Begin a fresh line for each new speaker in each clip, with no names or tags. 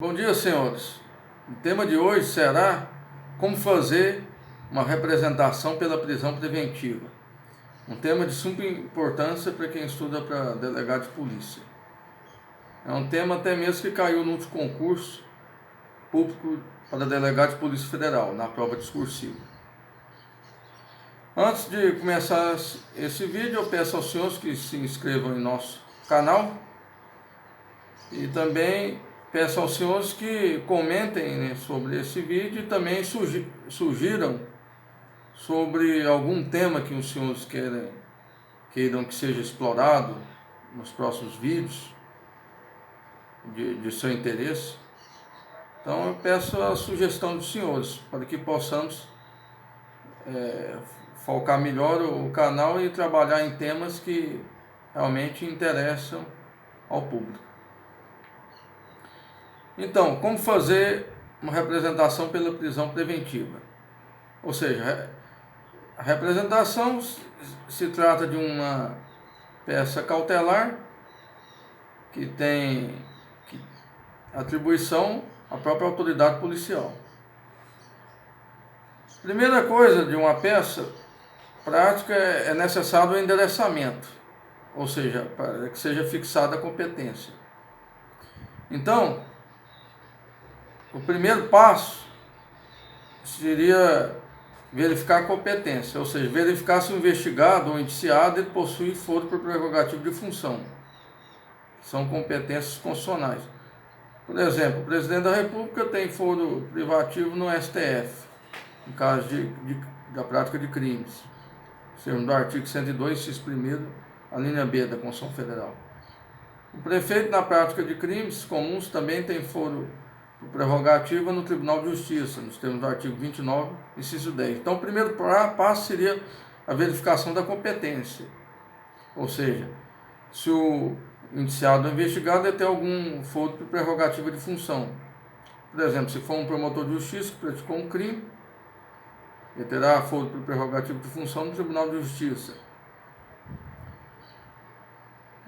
Bom dia, senhores. O tema de hoje será como fazer uma representação pela prisão preventiva. Um tema de suma importância para quem estuda para delegado de polícia. É um tema até mesmo que caiu no último concurso público para delegado de Polícia Federal, na prova discursiva. Antes de começar esse vídeo, eu peço aos senhores que se inscrevam em nosso canal e também peço aos senhores que comentem, sobre esse vídeo e também sugiram sobre algum tema que os senhores queiram que seja explorado nos próximos vídeos de seu interesse. Então eu peço a sugestão dos senhores para que possamos focar melhor o canal e trabalhar em temas que realmente interessam ao público. Então, como fazer uma representação pela prisão preventiva? Ou seja, a representação se trata de uma peça cautelar que tem atribuição à própria autoridade policial. Primeira coisa de uma peça prática é necessário o endereçamento, ou seja, para que seja fixada a competência. Então, o primeiro passo seria verificar a competência, ou seja, verificar se o investigado ou indiciado ele possui foro por prerrogativo de função. São competências constitucionais. Por exemplo, o presidente da República tem foro privativo no STF, em caso da prática de crimes, segundo do artigo 102, inciso 1º, a linha B da Constituição Federal. O prefeito, na prática de crimes comuns, também tem foro por prerrogativa no Tribunal de Justiça, nos termos do artigo 29, inciso 10. Então, o primeiro passo seria a verificação da competência, ou seja, se o indiciado ou investigado tem algum foro por prerrogativa de função. Por exemplo, se for um promotor de justiça que praticou um crime, ele terá foro por prerrogativa de função no Tribunal de Justiça.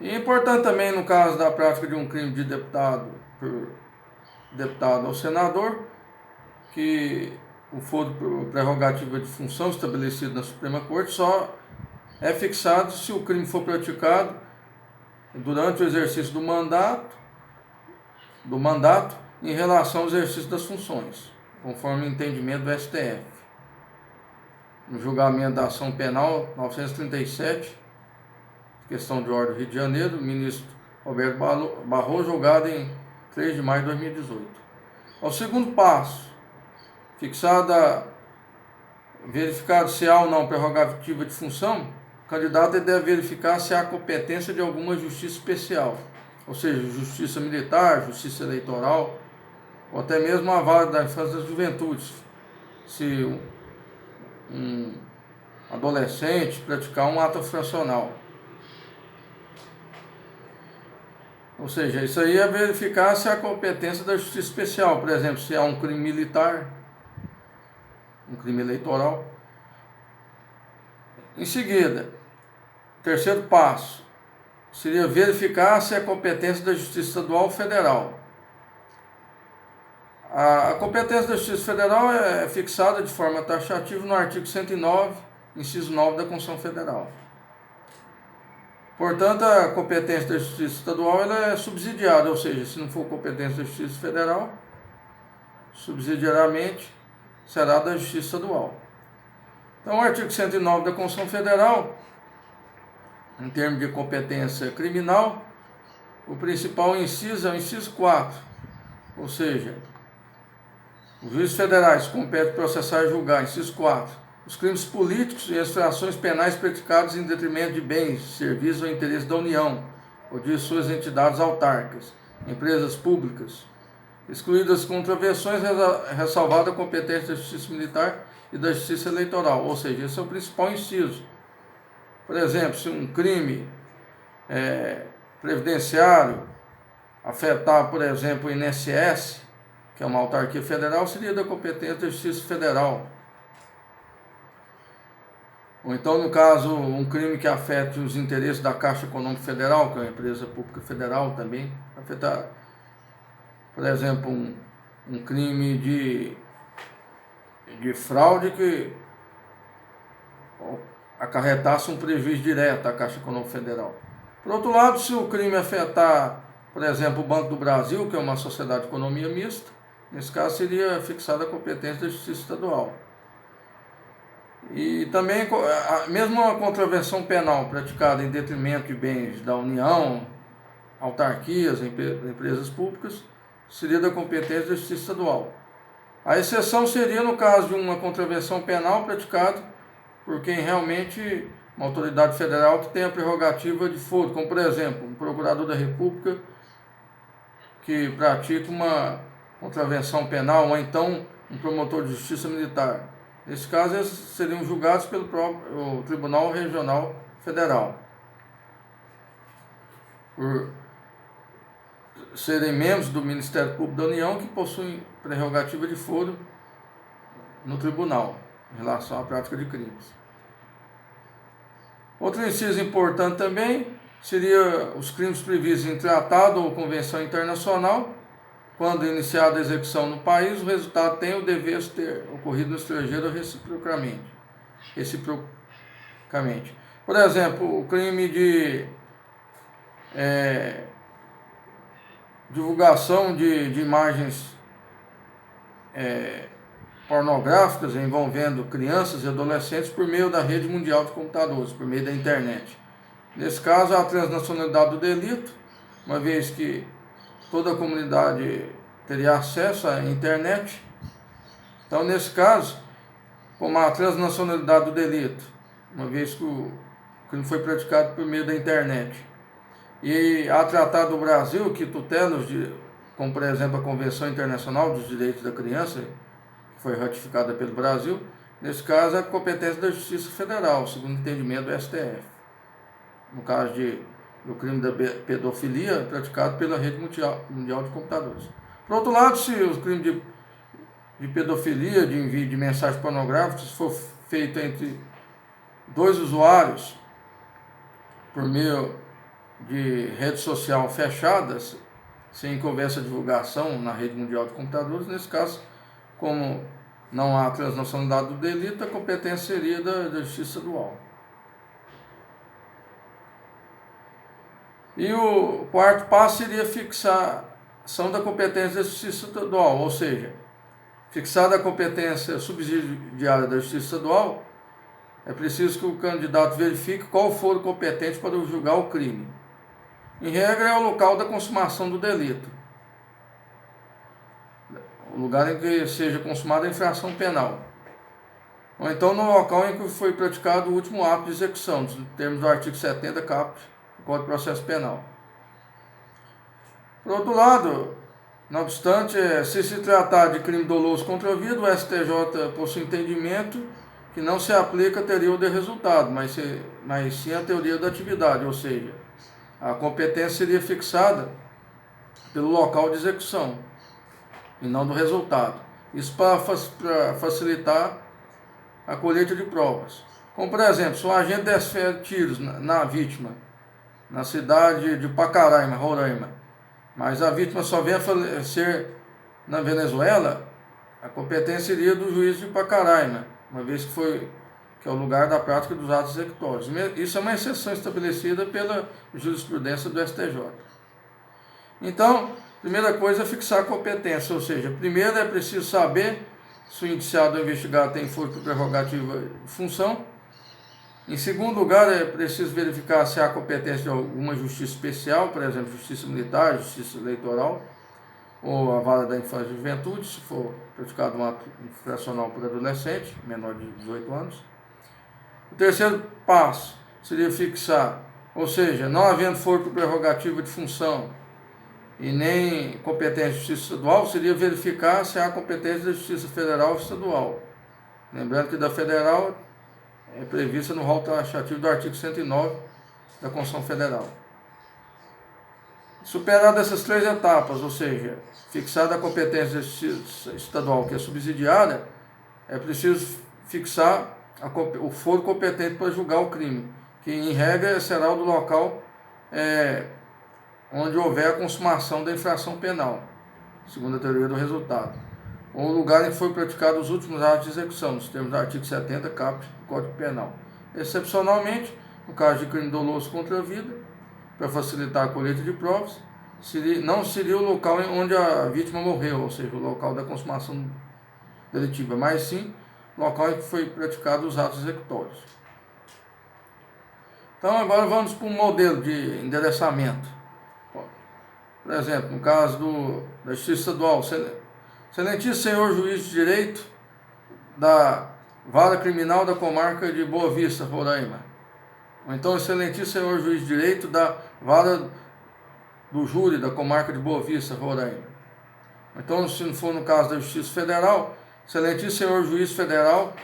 E é importante também, no caso da prática de um crime de deputado ou senador, que o foro por prerrogativa de função estabelecido na Suprema Corte só é fixado se o crime for praticado durante o exercício do mandato em relação ao exercício das funções, conforme o entendimento do STF. No julgamento da ação penal 937, questão de ordem do Rio de Janeiro, o ministro Roberto Barroso, julgado em 3 de maio de 2018. O segundo passo, verificado se há ou não prerrogativa de função, o candidato deve verificar se há competência de alguma justiça especial, ou seja, justiça militar, justiça eleitoral, ou até mesmo a vara da infância e da juventude, se um adolescente praticar um ato infracional. Ou seja, isso aí é verificar se há competência da justiça especial, por exemplo, se há um crime militar, um crime eleitoral. Em seguida, terceiro passo, seria verificar se há competência da Justiça Estadual ou Federal. A competência da Justiça Federal é fixada de forma taxativa no artigo 109, inciso 9 da Constituição Federal. Portanto, a competência da Justiça Estadual ela é subsidiada, ou seja, se não for competência da Justiça Federal, subsidiariamente será da Justiça Estadual. Então, o artigo 109 da Constituição Federal, em termos de competência criminal, o principal inciso é o inciso 4, ou seja, os juízes federais compete processar e julgar, inciso 4, os crimes políticos e as infrações penais praticados em detrimento de bens, serviços ou interesses da União ou de suas entidades autárquicas, empresas públicas, excluídas contravenções, ressalvada a competência da Justiça Militar e da Justiça Eleitoral, ou seja, esse é o principal inciso. Por exemplo, se um crime previdenciário afetar, por exemplo, o INSS, que é uma autarquia federal, seria da competência da Justiça Federal. Ou então, no caso, um crime que afete os interesses da Caixa Econômica Federal, que é uma empresa pública federal também, afetar por exemplo, um crime de fraude que acarretasse um prejuízo direto à Caixa Econômica Federal. Por outro lado, se o crime afetar, por exemplo, o Banco do Brasil, que é uma sociedade de economia mista, nesse caso seria fixada a competência da Justiça Estadual. E também, mesmo a contravenção penal praticada em detrimento de bens da União, autarquias, empresas públicas, seria da competência da Justiça Estadual. A exceção seria no caso de uma contravenção penal praticada por quem realmente, uma autoridade federal que tem a prerrogativa de foro, como por exemplo, um procurador da República que pratica uma contravenção penal, ou então um promotor de justiça militar. Nesse caso, eles seriam julgados pelo próprio Tribunal Regional Federal, por serem membros do Ministério Público da União que possuem prerrogativa de foro no tribunal, em relação à prática de crimes. Outro inciso importante também seria os crimes previstos em tratado ou convenção internacional. Quando iniciada a execução no país, o resultado tem o dever de ter ocorrido no estrangeiro reciprocamente. Por exemplo, o crime de divulgação de imagens pornográficas envolvendo crianças e adolescentes por meio da rede mundial de computadores, por meio da internet. Nesse caso, a transnacionalidade do delito, uma vez que toda a comunidade teria acesso à internet. Então, nesse caso, como a transnacionalidade do delito, uma vez que o crime foi praticado por meio da internet, e há tratado do Brasil que tutela, como por exemplo a Convenção Internacional dos Direitos da Criança, que foi ratificada pelo Brasil, nesse caso é a competência da Justiça Federal, segundo o entendimento do STF. No caso do crime da pedofilia praticado pela rede mundial de computadores. Por outro lado, se o crime de pedofilia, de envio de mensagens pornográficas, for feito entre dois usuários por meio de rede social fechadas, sem que houvesse divulgação na rede mundial de computadores, nesse caso, como não há transnacionalidade do delito, a competência seria da Justiça Estadual. E o quarto passo seria fixação da competência da Justiça Estadual, ou seja, fixada a competência subsidiária da Justiça Estadual, é preciso que o candidato verifique qual for o competente para julgar o crime. Em regra, é o local da consumação do delito, o lugar em que seja consumada a infração penal, ou então no local em que foi praticado o último ato de execução, nos termos do artigo 70 caput do Código de Processo Penal. Por outro lado, não obstante, se tratar de crime doloso contra a vida, o STJ possui entendimento que não se aplica a teoria de resultado, mas sim a teoria da atividade, ou seja, a competência seria fixada pelo local de execução e não do resultado. Isso para facilitar a colheita de provas. Como, por exemplo, se um agente desfere tiros na vítima, na cidade de Pacaraima, Roraima, mas a vítima só vem a falecer na Venezuela, a competência seria do juiz de Pacaraima, uma vez que é o lugar da prática dos atos executórios. Isso é uma exceção estabelecida pela jurisprudência do STJ. Então, primeira coisa é fixar a competência, ou seja, primeiro é preciso saber se o indiciado ou investigado tem foro por prerrogativa de função. Em segundo lugar, é preciso verificar se há competência de alguma justiça especial, por exemplo, justiça militar, justiça eleitoral, ou a vara da infância e juventude, se for praticado um ato infracional por adolescente, menor de 18 anos. O terceiro passo seria fixar, ou seja, não havendo foro por prerrogativa de função e nem competência de justiça estadual, seria verificar se há competência da justiça federal ou estadual. Lembrando que da federal é prevista no rol taxativo do artigo 109 da Constituição Federal. Superadas essas três etapas, ou seja, fixada a competência da justiça estadual, que é subsidiária, é preciso fixar o foro competente para julgar o crime, que em regra será o do local onde houver a consumação da infração penal. segundo a teoria do resultado, ou o lugar em que foi praticado os últimos atos de execução, nos termos do artigo 70, caput do Código Penal. Excepcionalmente, no caso de crime doloso contra a vida, para facilitar a colheita de provas, não seria o local onde a vítima morreu, ou seja, o local da consumação delitiva, mas sim o local em que foi praticado os atos executórios. Então agora vamos para um modelo de endereçamento. Por exemplo, no caso da Justiça Estadual, excelentíssimo senhor juiz de direito da Vara Criminal da Comarca de Boa Vista, Roraima. Ou então, excelentíssimo senhor juiz de direito da Vara do Júri da Comarca de Boa Vista, Roraima. Então, se não for no caso da Justiça Federal, excelentíssimo senhor juiz federal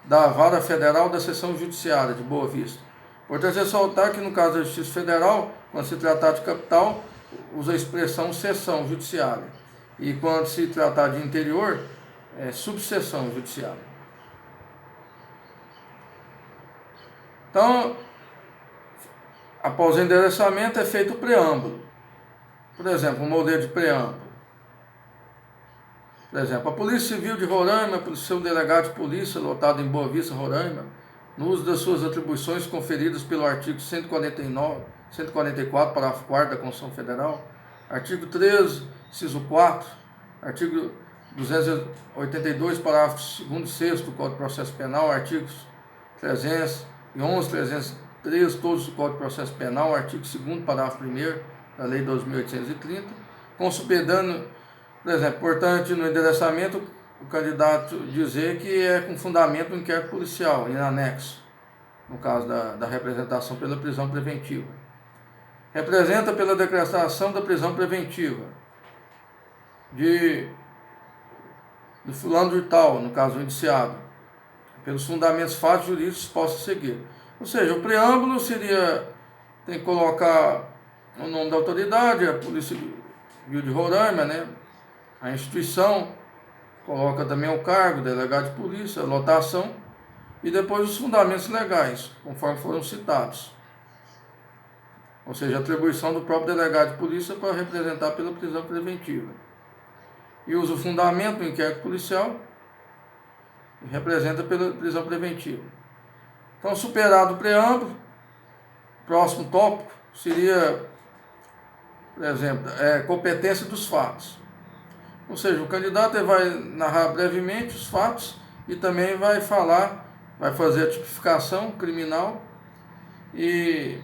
da Vara Federal da Seção Judiciária de Boa Vista. Importante ressaltar que no caso da Justiça Federal, quando se tratar de capital, usa a expressão seção judiciária. E quando se tratar de interior, é subseção judiciária. Então, após o endereçamento é feito o preâmbulo. Por exemplo, um modelo de preâmbulo. Por exemplo, a Polícia Civil de Roraima, pelo seu delegado de polícia, lotado em Boa Vista, Roraima, no uso das suas atribuições conferidas pelo artigo 144, parágrafo 4º da Constituição Federal, artigo 13, inciso 4, artigo 282, parágrafo 2º e 6º do Código de Processo Penal, artigos 311, 313, todos do Código de Processo Penal, artigo 2º, parágrafo 1º da Lei 2.830, consolidando, por exemplo, importante no endereçamento o candidato dizer que é com fundamento no inquérito policial, em anexo, no caso da representação pela prisão preventiva. Representa pela decretação da prisão preventiva do fulano de tal, no caso o indiciado, pelos fundamentos fatos jurídicos possa seguir. Ou seja, o preâmbulo tem que colocar o nome da autoridade, a Polícia Civil de Roraima, né, a instituição, coloca também o cargo, delegado de polícia, a lotação, e depois os fundamentos legais, conforme foram citados. Ou seja, a atribuição do próprio delegado de polícia para representar pela prisão preventiva. E usa o fundamento do inquérito policial e representa pela prisão preventiva. Então, superado o preâmbulo, próximo tópico seria, por exemplo, competência dos fatos. Ou seja, o candidato vai narrar brevemente os fatos e também vai fazer a tipificação criminal e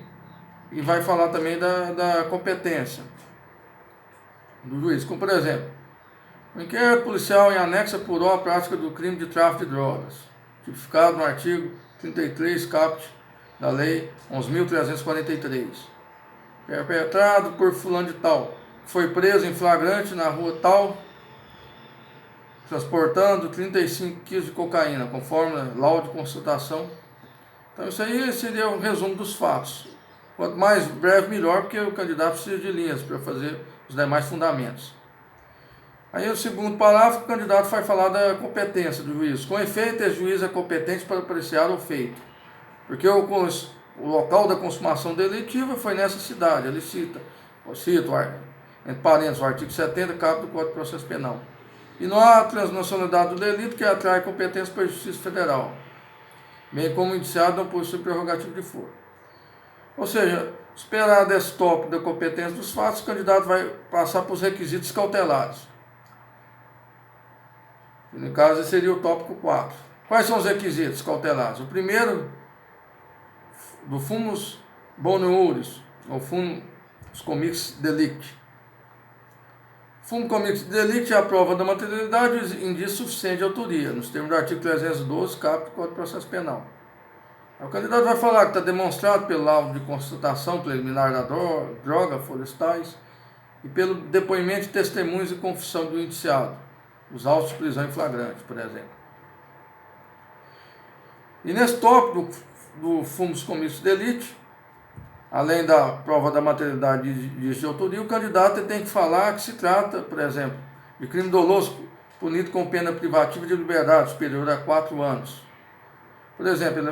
vai falar também da competência do juiz. Como, por exemplo, o inquérito policial em anexo apurou a prática do crime de tráfico de drogas, tipificado no artigo 33, caput da Lei 11.343, perpetrado por fulano de tal, foi preso em flagrante na rua tal, transportando 35 quilos de cocaína, conforme laudo de constatação. Então isso aí seria um resumo dos fatos. Quanto mais breve, melhor, porque o candidato precisa de linhas para fazer os demais fundamentos. Aí no segundo parágrafo, o candidato vai falar da competência do juiz. Com efeito, esse juiz é competente para apreciar o feito, porque o local da consumação delitiva foi nessa cidade. Ele cita entre parênteses, o artigo 70, caput do Código de Processo Penal. E não há transnacionalidade do delito que atrai competência para a Justiça Federal, bem como o indiciado não possui prerrogativo de foro. Ou seja, esperado esse tópico da competência dos fatos, o candidato vai passar para os requisitos cautelares. E no caso, esse seria o tópico 4. Quais são os requisitos cautelares? O primeiro, do fumus bonoris, ou fumus comitis delicti. Fumo comitis delicti é a prova da materialidade e indício suficiente de autoria, nos termos do artigo 312, caput do Código de Processo Penal. O candidato vai falar que está demonstrado pelo laudo de constatação preliminar da droga, florestais, e pelo depoimento de testemunhos e confissão do indiciado, os autos de prisão em flagrante, por exemplo. E nesse tópico do fumus comitis delicti, além da prova da materialidade de autoria, o candidato tem que falar que se trata, por exemplo, de crime doloso punido com pena privativa de liberdade superior a 4 anos. Por exemplo,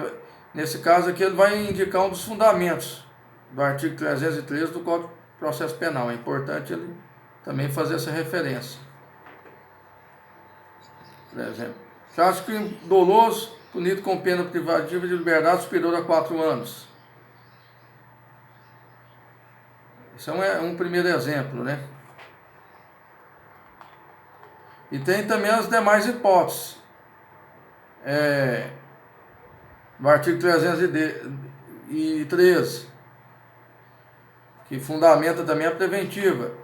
nesse caso aqui ele vai indicar um dos fundamentos do artigo 313 do Código de Processo Penal. É importante ele também fazer essa referência. por exemplo. Se acha que doloso, punido com pena privativa de liberdade superior a 4 anos. Isso é um primeiro exemplo, né? E tem também as demais hipóteses. No artigo 313, que fundamenta também a preventiva.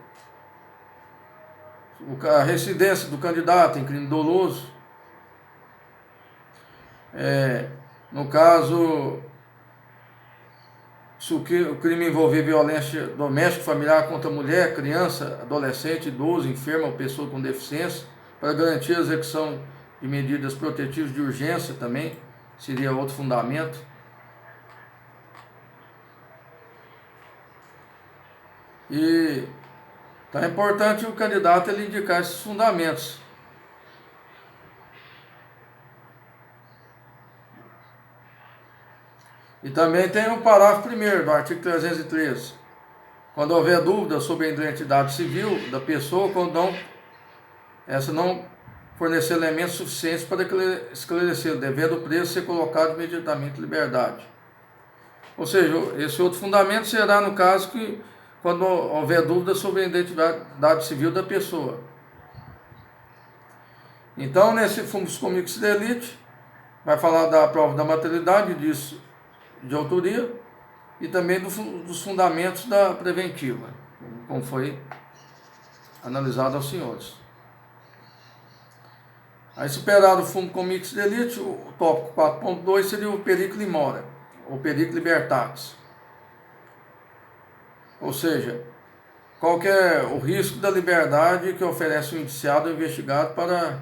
A residência do candidato em crime doloso. No caso, se o crime envolver violência doméstica familiar contra mulher, criança, adolescente, idoso, enfermo ou pessoa com deficiência, para garantir a execução de medidas protetivas de urgência também, seria outro fundamento. E então é importante o candidato ele indicar esses fundamentos. E também tem o parágrafo 1º do artigo 313. Quando houver dúvida sobre a identidade civil da pessoa, quando essa não fornecer elementos suficientes para esclarecer, devendo o preso ser colocado imediatamente em liberdade. Ou seja, esse outro fundamento será no caso que quando houver dúvida sobre a identidade civil da pessoa. Então, nesse Fumus Comicis Delicti, vai falar da prova da materialidade disso, de autoria, e também dos fundamentos da preventiva, como foi analisado aos senhores. Aí, superado o Fumus Comicis Delicti, o tópico 4.2 seria o periculo in mora, ou periculo libertatis. Ou seja, qual que é o risco da liberdade que oferece o indiciado ou investigado para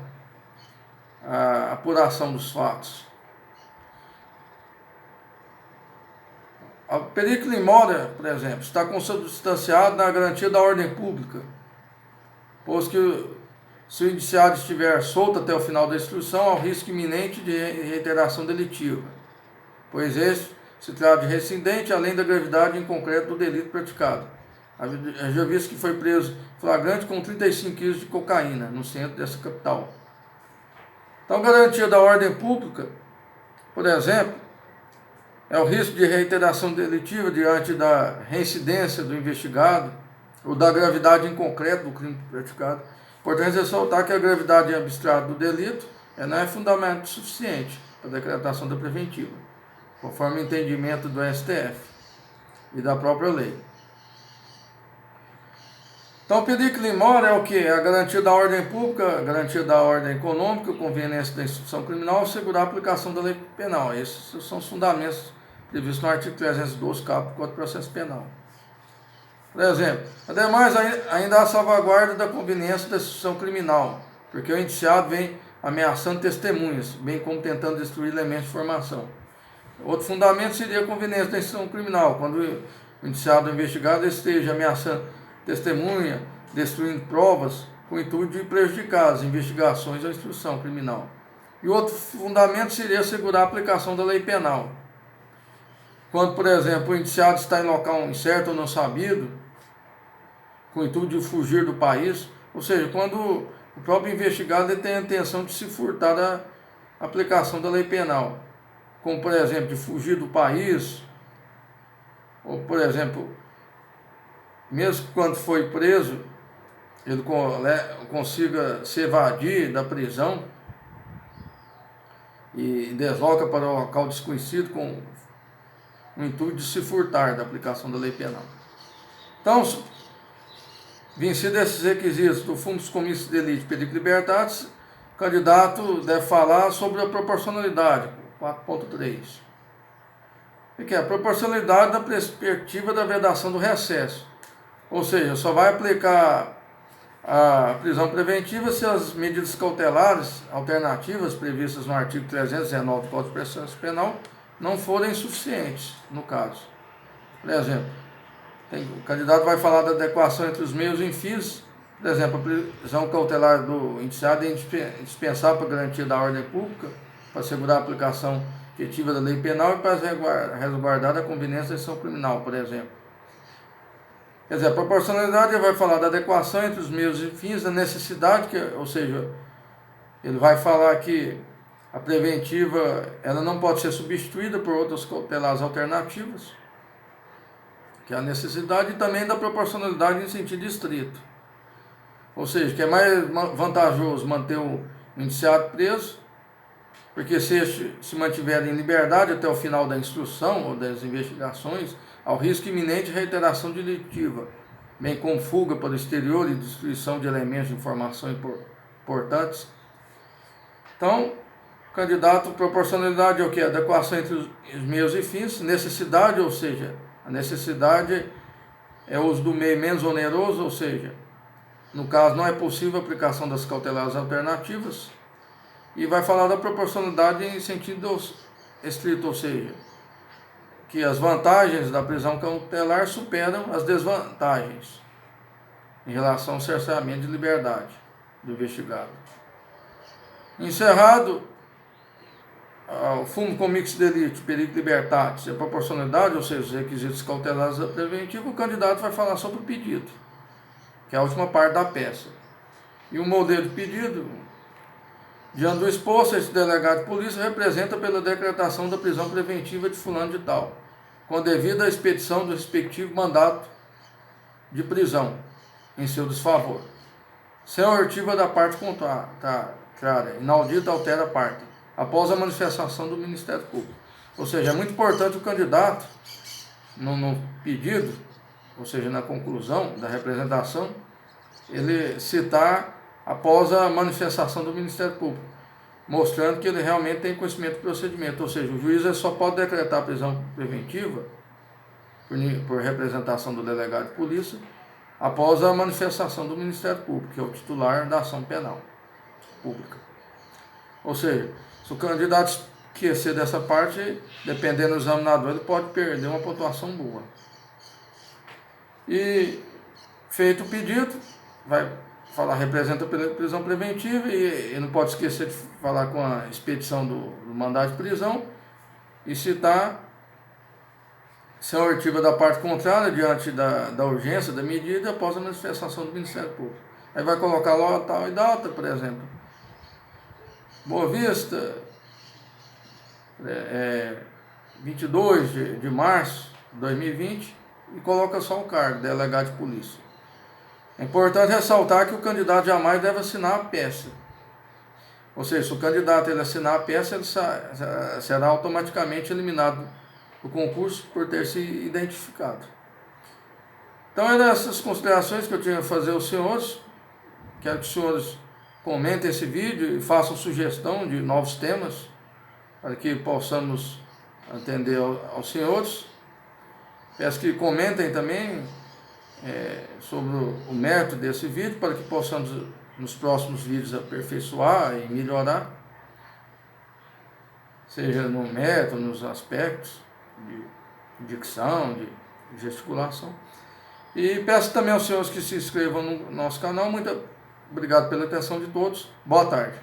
a apuração dos fatos. A periculo in mora, por exemplo, está consubstanciado na garantia da ordem pública, pois que se o indiciado estiver solto até o final da instrução, há o risco iminente de reiteração delitiva, pois este se trata de reincidente, além da gravidade em concreto do delito praticado. Já visto que foi preso flagrante com 35 quilos de cocaína no centro dessa capital. Então, garantia da ordem pública, por exemplo, é o risco de reiteração delitiva diante da reincidência do investigado ou da gravidade em concreto do crime praticado. Importante ressaltar que a gravidade abstrata do delito não é fundamento suficiente para a decretação da preventiva, conforme o entendimento do STF e da própria lei. Então, o periculo in mora é o que? É a garantia da ordem pública, a garantia da ordem econômica, a conveniência da instrução criminal, assegurar a aplicação da lei penal. Esses são os fundamentos previstos no artigo 312, caput do Código de Processo Penal. Por exemplo, ademais, ainda há salvaguarda da conveniência da instrução criminal, porque o indiciado vem ameaçando testemunhas, bem como tentando destruir elementos de informação. Outro fundamento seria a conveniência da instrução criminal, quando o indiciado ou investigado esteja ameaçando testemunha, destruindo provas, com o intuito de prejudicar as investigações ou a instrução criminal. E outro fundamento seria assegurar a aplicação da lei penal. Quando, por exemplo, o indiciado está em local incerto ou não sabido, com o intuito de fugir do país, ou seja, quando o próprio investigado ele tem a intenção de se furtar da aplicação da lei penal, como, por exemplo, de fugir do país, ou, por exemplo, mesmo quando foi preso, ele consiga se evadir da prisão e desloca para um local desconhecido com o intuito de se furtar da aplicação da lei penal. Então, vencidos esses requisitos do Fumus Comicis Delicti periculo libertatis, o candidato deve falar sobre a proporcionalidade, 4.3. O que é? A proporcionalidade da perspectiva da vedação do recesso. Ou seja, só vai aplicar a prisão preventiva se as medidas cautelares alternativas previstas no artigo 319 do Código de Processo Penal não forem suficientes, no caso. Por exemplo, o candidato vai falar da adequação entre os meios e fins. Por exemplo, a prisão cautelar do indiciado é indispensável para a garantia da ordem pública, para assegurar a aplicação efetiva da lei penal e para resguardar a conveniência da ação criminal, por exemplo. Quer dizer, a proporcionalidade vai falar da adequação entre os meios e fins, da necessidade, ou seja, Ele vai falar que a preventiva ela não pode ser substituída por outras cautelares alternativas, que é a necessidade e também da proporcionalidade em sentido estrito. Ou seja, que é mais vantajoso manter o indiciado preso, porque se este se mantiver em liberdade até o final da instrução ou das investigações, ao risco iminente de reiteração delitiva, bem como fuga para o exterior e destruição de elementos de informação importantes. Então, candidato, proporcionalidade é o que? Adequação entre os meios e fins, necessidade, ou seja, a necessidade é o uso do meio menos oneroso, ou seja, no caso não é possível a aplicação das cautelares alternativas, e vai falar da proporcionalidade em sentido estrito, ou seja, que as vantagens da prisão cautelar superam as desvantagens em relação ao cerceamento de liberdade do investigado. Encerrado o fumo com mix delito, perigo libertatis e a proporcionalidade, ou seja, os requisitos cautelares da preventiva, o candidato vai falar sobre o pedido, que é a última parte da peça. E o modelo de pedido, diante do exposto, esse delegado de polícia representa pela decretação da prisão preventiva de fulano de tal, com devida expedição do respectivo mandato de prisão em seu desfavor. Sem a oitiva da parte contrária, inaudita altera a parte, após a manifestação do Ministério Público. Ou seja, é muito importante o candidato, no pedido, ou seja, na conclusão da representação, ele citar após a manifestação do Ministério Público, mostrando que ele realmente tem conhecimento do procedimento, ou seja, o juiz só pode decretar a prisão preventiva por representação do delegado de polícia após a manifestação do Ministério Público, que é o titular da ação penal pública. Ou seja, se o candidato esquecer dessa parte, dependendo do examinador, ele pode perder uma pontuação boa. E feito o pedido, vai falar representa pela prisão preventiva e não pode esquecer de falar com a expedição do mandado de prisão e citar se a oitiva da parte contrária diante da urgência da medida após a manifestação do Ministério Público. Aí vai colocar lá tal e data, por exemplo. Boa Vista, 22 de março de 2020, e coloca só o cargo, delegado de polícia. É importante ressaltar que o candidato jamais deve assinar a peça. Ou seja, se o candidato ele assinar a peça, ele será automaticamente eliminado do concurso por ter se identificado. Então, eram essas considerações que eu tinha a fazer aos senhores. Quero que os senhores comentem esse vídeo e façam sugestão de novos temas para que possamos atender aos senhores. Peço que comentem também sobre o mérito desse vídeo, para que possamos nos próximos vídeos aperfeiçoar e melhorar, seja no método, nos aspectos de dicção, de gesticulação. E peço também aos senhores que se inscrevam no nosso canal. Muito obrigado pela atenção de todos. Boa tarde.